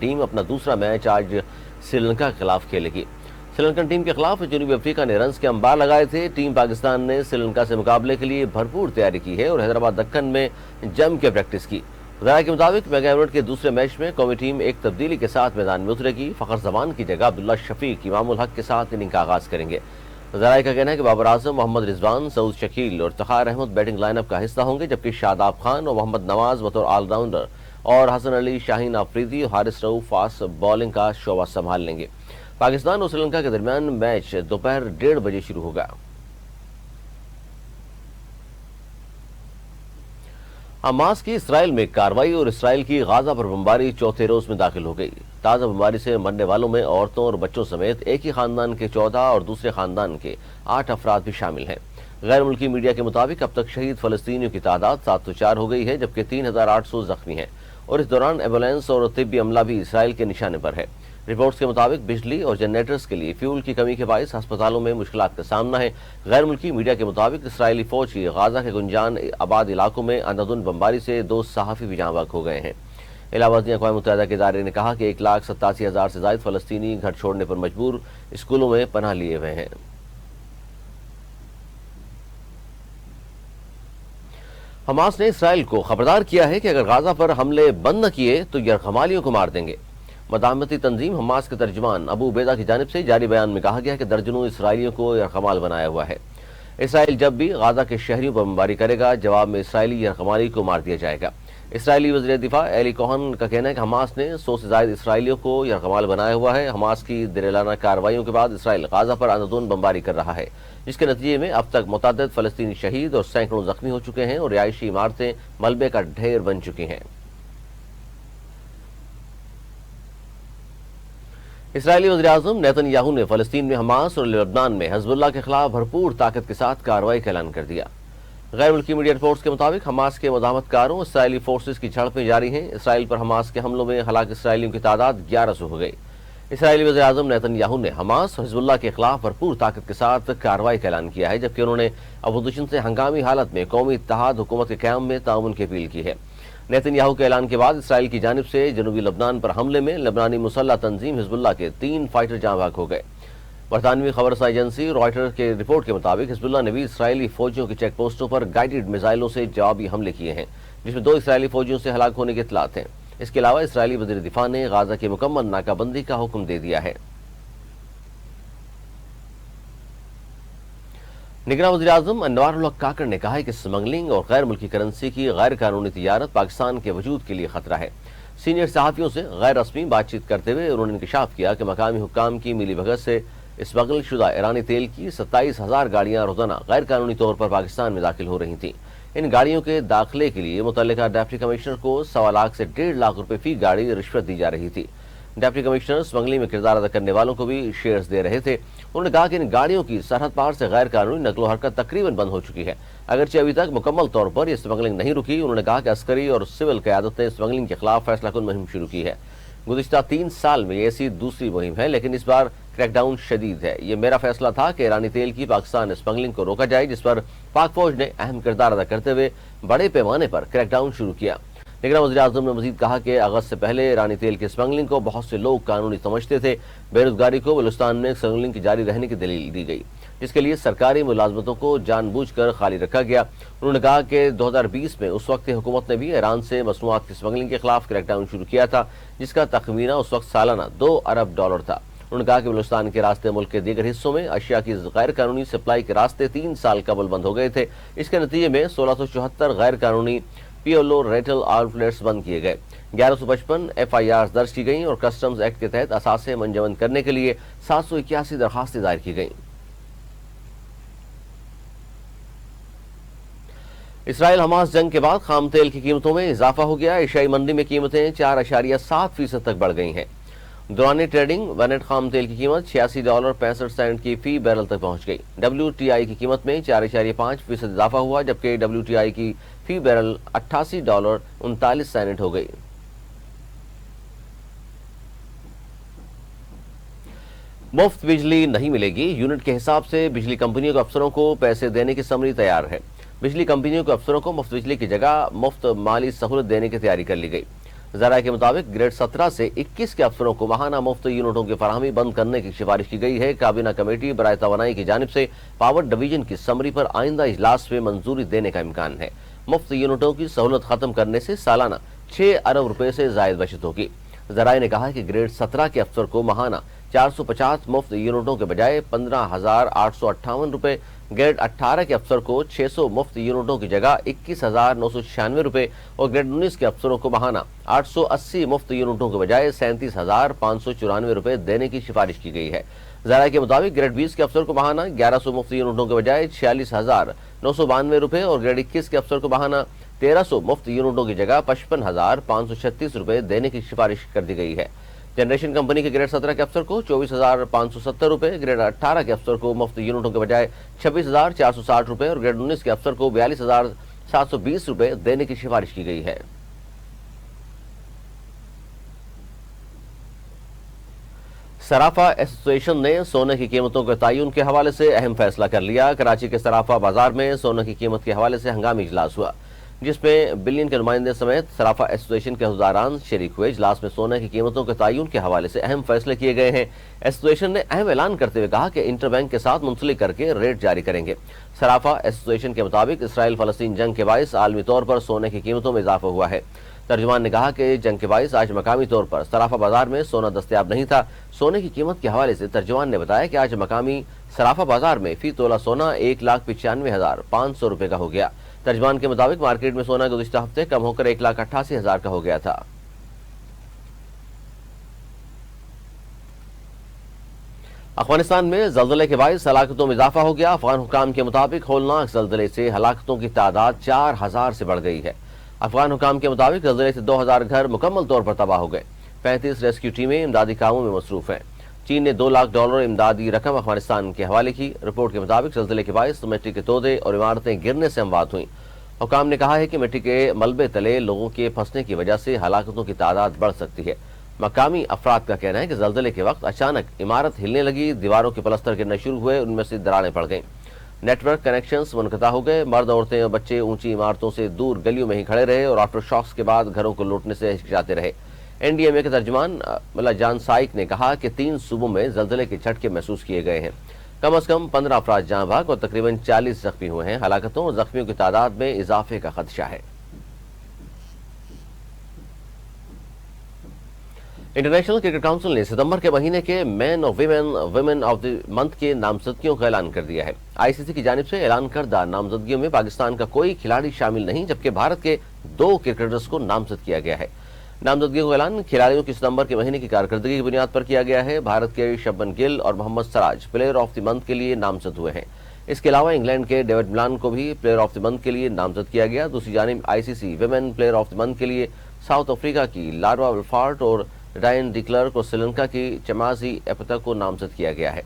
Team اپنا دوسرا match آج سری لنکا کے خلاف کھیلے گی۔ سری لنکن ٹیم کے خلاف جنوبی افریقہ نے رنز کے انبار لگائے تھے۔ ٹیم پاکستان نے سری لنکا سے مقابلے کے لیے بھرپور تیاری کی ہے اور حیدرآباد دکن میں جم کے پریکٹس کی۔ ذرائع کے مطابق میگا ایونٹ کے دوسرے میچ میں قومی ٹیم ایک تبدیلی کے ساتھ میدان میں اترے گی۔ فخر زمان کی جگہ عبداللہ شفیق امام الحق کے ساتھ اننگ کا آغاز کریں گے۔ ذرائع کا کہنا ہے کہ بابر اعظم، محمد رضوان، سعود شکیل اور Iftikhar Ahmed batting line up کا حصہ ہوں گے، جبکہ شاداب خان اور محمد نواز بطور آل راؤنڈر اور حسن علی، شاہین آفریدی اور حارث رؤوف فاسٹ بولنگ کا شعبہ سنبھال لیں گے۔ پاکستان اور سری لنکا کے درمیان میچ دوپہر 1:30 بجے شروع ہوگا۔ حماس کی اسرائیل میں کارروائی اور اسرائیل کی غازہ پر بمباری چوتھے روز میں داخل ہو گئی۔ تازہ بمباری سے مرنے والوں میں عورتوں اور بچوں سمیت ایک ہی خاندان کے 14 اور دوسرے خاندان کے 8 افراد بھی شامل ہیں۔ غیر ملکی میڈیا کے مطابق اب تک شہید فلسطینیوں کی تعداد 704 ہو گئی ہے، جبکہ 3800 زخمی ہیں، اور اس دوران ایمبولینس اور طبی عملہ بھی اسرائیل کے نشانے پر ہے۔ رپورٹس کے مطابق بجلی اور جنریٹرز کے لیے فیول کی کمی کے باعث ہسپتالوں میں مشکلات کا سامنا ہے۔ غیر ملکی میڈیا کے مطابق اسرائیلی فوج کی غازہ کے گنجان آباد علاقوں میں اندھادھند بمباری سے 2 صحافی بھی جاں بحق ہو گئے ہیں۔ علاوہ اقوام متحدہ کے ادارے نے کہا کہ 1,87,000 سے زائد فلسطینی گھر چھوڑنے پر مجبور اسکولوں میں پناہ لیے ہوئے ہیں۔ حماس نے اسرائیل کو خبردار کیا ہے کہ اگر غازہ پر حملے بند نہ کیے تو یرغمالیوں کو مار دیں گے۔ مداحمتی تنظیم حماس کے ترجمان ابو عبیدہ کی جانب سے جاری بیان میں کہا گیا ہے کہ درجنوں اسرائیلیوں کو یرغمال بنایا ہوا ہے۔ اسرائیل جب بھی غازہ کے شہریوں پر بمباری کرے گا، جواب میں اسرائیلی یرغمالی کو مار دیا جائے گا۔ اسرائیلی وزیر دفاع ایلی کوہن کا کہنا ہے کہ حماس نے 100 سے زائد اسرائیلیوں کو یرغمال بنایا ہوا ہے۔ حماس کی دریلانہ کارروائیوں کے بعد اسرائیل غازہ پر اندھادھند بمباری کر رہا ہے، جس کے نتیجے میں اب تک متعدد فلسطینی شہید اور سینکڑوں زخمی ہو چکے ہیں اور رہائشی عمارتیں ملبے کا ڈھیر بن چکی ہیں۔ اسرائیلی وزیراعظم نیتن یاہو نے فلسطین میں حماس اور لبنان میں حزب اللہ کے خلاف بھرپور طاقت کے ساتھ کارروائی کا اعلان کر دیا۔ غیر ملکی میڈیا رپورٹس کے مطابق حماس کے مزاحمت کاروں اسرائیلی فورسز کی جھڑپیں جاری ہیں۔ اسرائیل پر حماس کے حملوں میں ہلاک اسرائیلیوں کی تعداد 1100 ہو گئی۔ اسرائیلی وزیراعظم نیتن یاہو نے حماس اور حزب اللہ کے خلاف بھرپور طاقت کے ساتھ کارروائی کا اعلان کیا ہے، جبکہ انہوں نے اپوزیشن سے ہنگامی حالت میں قومی اتحاد حکومت کے قیام میں تعاون کی اپیل کی ہے۔ نیتن یاہو کے اعلان کے بعد اسرائیل کی جانب سے جنوبی لبنان پر حملے میں لبنانی مسلح تنظیم حزب اللہ کے 3 فائٹر جاں بحق ہو گئے۔ برطانوی خبر رساں ایجنسی رائٹر کے رپورٹ کے مطابق حزب اللہ نے بھی اسرائیلی فوجیوں کی چیک پوسٹوں پر گائیڈڈ میزائلوں سے جوابی حملے کیے ہیں، جس میں 2 اسرائیلی فوجیوں سے ہلاک ہونے کے اطلاعات ہیں۔ اس کے علاوہ اسرائیلی وزیر دفاع نے غازہ کی مکمل ناکہ بندی کا حکم دے دیا ہے۔ نگراں وزیر اعظم انوار الحق کاکڑ نے کہا ہے کہ اسمگلنگ اور غیر ملکی کرنسی کی غیر قانونی تجارت پاکستان کے وجود کے لیے خطرہ ہے۔ سینئر صحافیوں سے غیر رسمی بات چیت کرتے ہوئے انہوں نے انکشاف کیا کہ مقامی حکام کی ملی بھگت سے اسمگل شدہ ایرانی تیل کی 27,000 گاڑیاں روزانہ غیر قانونی طور پر پاکستان میں داخل ہو رہی تھیں۔ ان گاڑیوں کے داخلے کے لیے متعلقہ ڈپٹی کمشنر کو 1.25 لاکھ سے 1.5 لاکھ روپے فی گاڑی رشوت دی جا رہی تھی۔ ڈپٹی کمشنر اسمگلنگ میں کردار ادا کرنے والوں کو بھی شیئرز دے رہے تھے۔ انہوں نے کہا کہ ان گاڑیوں کی سرحد پار سے غیر قانونی نقل و حرکت تقریباً بند ہو چکی ہے، اگرچہ ابھی تک مکمل طور پر یہ اسمگلنگ نہیں رکی۔ انہوں نے کہا کہ عسکری اور سول قیادت نے اسمگلنگ کے خلاف فیصلہ کن مہم شروع کی ہے۔ گزشتہ 3 سال میں یہ ایسی دوسری مہم ہے، لیکن اس بار کریک ڈاؤن شدید ہے۔ یہ میرا فیصلہ تھا کہ ایرانی تیل کی پاکستان اسمگلنگ کو روکا جائے، جس پر پاک فوج نے اہم کردار ادا کرتے ہوئے بڑے پیمانے پر کریک ڈاؤن شروع کیا۔ نگراں وزیر اعظم نے مزید کہا کہ اگست سے پہلے ایرانی تیل کی اسمگلنگ کو بہت سے لوگ قانونی سمجھتے تھے۔ بے روزگاری کو بلوچستان میں اسمگلنگ کی جاری رہنے کی دلیل دی گئی، جس کے لیے سرکاری ملازمتوں کو جان بوجھ کر خالی رکھا گیا۔ انہوں نے کہا کہ 2020 میں اس وقت حکومت نے بھی ایران سے مصنوعات کی اسمگلنگ کے خلاف کریک ڈاؤن شروع کیا تھا، جس کا تخمینہ اس وقت سالانہ $2 ارب تھا۔ انہوں نے کہا کہ بلوچستان کے راستے ملک کے دیگر حصوں میں اشیاء کی غیر قانونی سپلائی کے راستے 3 سال قبل بند ہو گئے تھے۔ اس کے نتیجے میں 1674 غیر قانونی پیولو ریٹل آؤٹلیٹس بند کیے گئے، 1155 FIRs درج کی گئیں اور کسٹمز ایکٹ کے تحت اثاثے منجمد کرنے کے لیے 781 درخواستیں دائر کی گئیں۔ اسرائیل حماس جنگ کے بعد خام تیل کی قیمتوں میں اضافہ ہو گیا۔ ایشیائی منڈی میں قیمتیں 4.7% تک بڑھ گئی ہیں۔ دوران ٹریڈنگ ونٹ خام تیل کی قیمت $86.65 کی فی بیرل تک پہنچ گئی۔ WTI کی قیمت میں 4.5% اضافہ ہوا، جبکہ WTI کی فی بیرل $88.39 ہو گئی۔ مفت بجلی نہیں ملے گی، یونٹ کے حساب سے بجلی کمپنیوں کے افسروں کو پیسے دینے کی سمری تیار ہے۔ بجلی کمپنیوں کے افسروں کو مفت بجلی کی جگہ مفت مالی سہولت دینے کی تیاری کر لی گئی۔ ذرائع کے مطابق گریڈ 17 سے 21 کے افسروں کو ماہانہ مفت یونٹوں کی فراہمی بند کرنے کی سفارش کی گئی ہے۔ کابینہ کمیٹی برائے توانائی کی جانب سے پاور ڈویژن کی سمری پر آئندہ اجلاس میں منظوری دینے کا امکان ہے۔ مفت یونٹوں کی سہولت ختم کرنے سے سالانہ 6 ارب روپے سے زائد بچت ہوگی۔ ذرائع نے کہا کہ گریڈ 17 کے افسر کو ماہانہ 450 مفت یونٹوں کے بجائے 15,858 روپے، گریڈ 18 کے افسر کو 600 مفت یونٹوں کی جگہ 21,996 روپے اور گریڈ 19 کے افسروں کو ماہانہ 880 مفت یونٹوں کے بجائے 37,594 روپے دینے کی سفارش کی گئی ہے۔ ذرائع کے مطابق گریڈ 20 کے افسر کو ماہانہ 1100 مفت یونٹوں کے بجائے 46,992 روپے اور گریڈ 21 کے افسر کو ماہانہ 1300 مفت یونٹوں کی جگہ 55,536 روپے دینے کی سفارش کر دی گئی ہے۔ جنریشن کمپنی کے گریڈ 17 کے افسر کو 24,570 روپے، گریڈ 18 کے افسر کو مفت یونٹوں کے بجائے 26,460 روپے اور گریڈ 19 کے افسر کو 42,720 روپے دینے کی سفارش کی گئی ہے۔ صرافہ ایسوسی ایشن نے سونے کی قیمتوں کے تعین کے حوالے سے اہم فیصلہ کر لیا۔ کراچی کے صرافہ بازار میں سونے کی قیمت کے حوالے سے ہنگامی اجلاس ہوا، جس میں بلین کے نمائندے سمیت صرافہ ایسوسی ایشن کے عہدیداران شریک ہوئے۔ اجلاس میں سونے کی قیمتوں کے تعین کے حوالے سے اہم فیصلے کیے گئے ہیں۔ ایسوسی ایشن نے اہم اعلان کرتے ہوئے کہا کہ انٹر بینک کے ساتھ منسلک کر کے ریٹ جاری کریں گے۔ صرافہ ایسوسی ایشن کے مطابق اسرائیل فلسطین جنگ کے باعث عالمی طور پر سونے کی قیمتوں میں اضافہ ہوا ہے۔ ترجمان نے کہا کہ جنگ کے باعث آج مقامی طور پر صرافہ بازار میں سونا دستیاب نہیں تھا۔ سونے کی قیمت کے حوالے سے ترجمان نے بتایا کہ آج مقامی صرافہ بازار میں فی تولہ سونا 1,95,500 روپے کا ہو گیا۔ ترجمان کے مطابق مارکیٹ میں سونا گزشتہ ہفتے کم ہو کر 1,88,000 کا ہو گیا تھا۔ افغانستان میں زلزلے کے باعث ہلاکتوں میں اضافہ ہو گیا۔ افغان حکام کے مطابق ہولناک زلزلے سے ہلاکتوں کی تعداد 4,000 سے بڑھ گئی ہے۔ افغان حکام کے مطابق زلزلے سے 2,000 گھر مکمل طور پر تباہ ہو گئے۔ 35 ریسکیو ٹیمیں امدادی کاموں میں مصروف ہیں۔ چین نے $2 لاکھ امدادی رقم افغانستان کے حوالے کی۔ رپورٹ کے مطابق زلزلے کے باعث مٹی کے تودے اور عمارتیں گرنے سے اموات ہوئیں۔ حکام نے کہا ہے کہ مٹی کے ملبے تلے لوگوں کے پھنسنے کی وجہ سے ہلاکتوں کی تعداد بڑھ سکتی ہے۔ مقامی افراد کا کہنا ہے کہ زلزلے کے وقت اچانک عمارت ہلنے لگی، دیواروں کے پلستر گرنا شروع ہوئے، ان میں سے دراڑیں پڑ گئیں، نیٹ ورک کنیکشنز منقطع ہو گئے۔ مرد، عورتیں اور بچے اونچی عمارتوں سے دور گلیوں میں ہی کھڑے رہے اور آفٹر شاکس کے بعد گھروں کو لوٹنے سے ہچکچاتے رہے۔ این ڈی ایم اے کے ترجمان ملا جان سائک نے کہا کہ 3 صوبوں میں زلزلے کے جھٹکے محسوس کیے گئے ہیں۔ کم از کم 15 افراد جاں بحق اور تقریباً 40 زخمی ہوئے ہیں۔ ہلاکتوں اور زخمیوں کی تعداد میں اضافے کا خدشہ ہے۔ انٹرنیشنل کرکٹ کونسل نے ستمبر کے مہینے کے مین اور ویمن آف دی منتھ کے نامزدگیوں کا اعلان کر دیا ہے۔ آئی سی سی کی جانب سے اعلان کردہ نامزدگیوں میں پاکستان کا کوئی کھلاڑی شامل نہیں، جبکہ بھارت کے 2 کرکٹرز کو نامزد کیا گیا ہے۔ نامزدگیوں کا اعلان کھلاڑیوں کی ستمبر کے مہینے کی کارکردگی کی بنیاد پر کیا گیا ہے۔ بھارت کے شبمن گل اور محمد سراج پلیئر آف دی منتھ کے لیے نامزد ہوئے ہیں۔ اس کے علاوہ انگلینڈ کے ڈیوڈ ملان کو بھی پلیئر آف دی منتھ کے لیے نامزد کیا گیا۔ دوسری جانب آئی سی see women player of the month کے لیے ساؤتھ افریقہ کی لاروا ولفارٹ اور ڈائن ڈی کلرک اور سری لنکا کی چمازی ایپتا کو نامزد کیا گیا ہے۔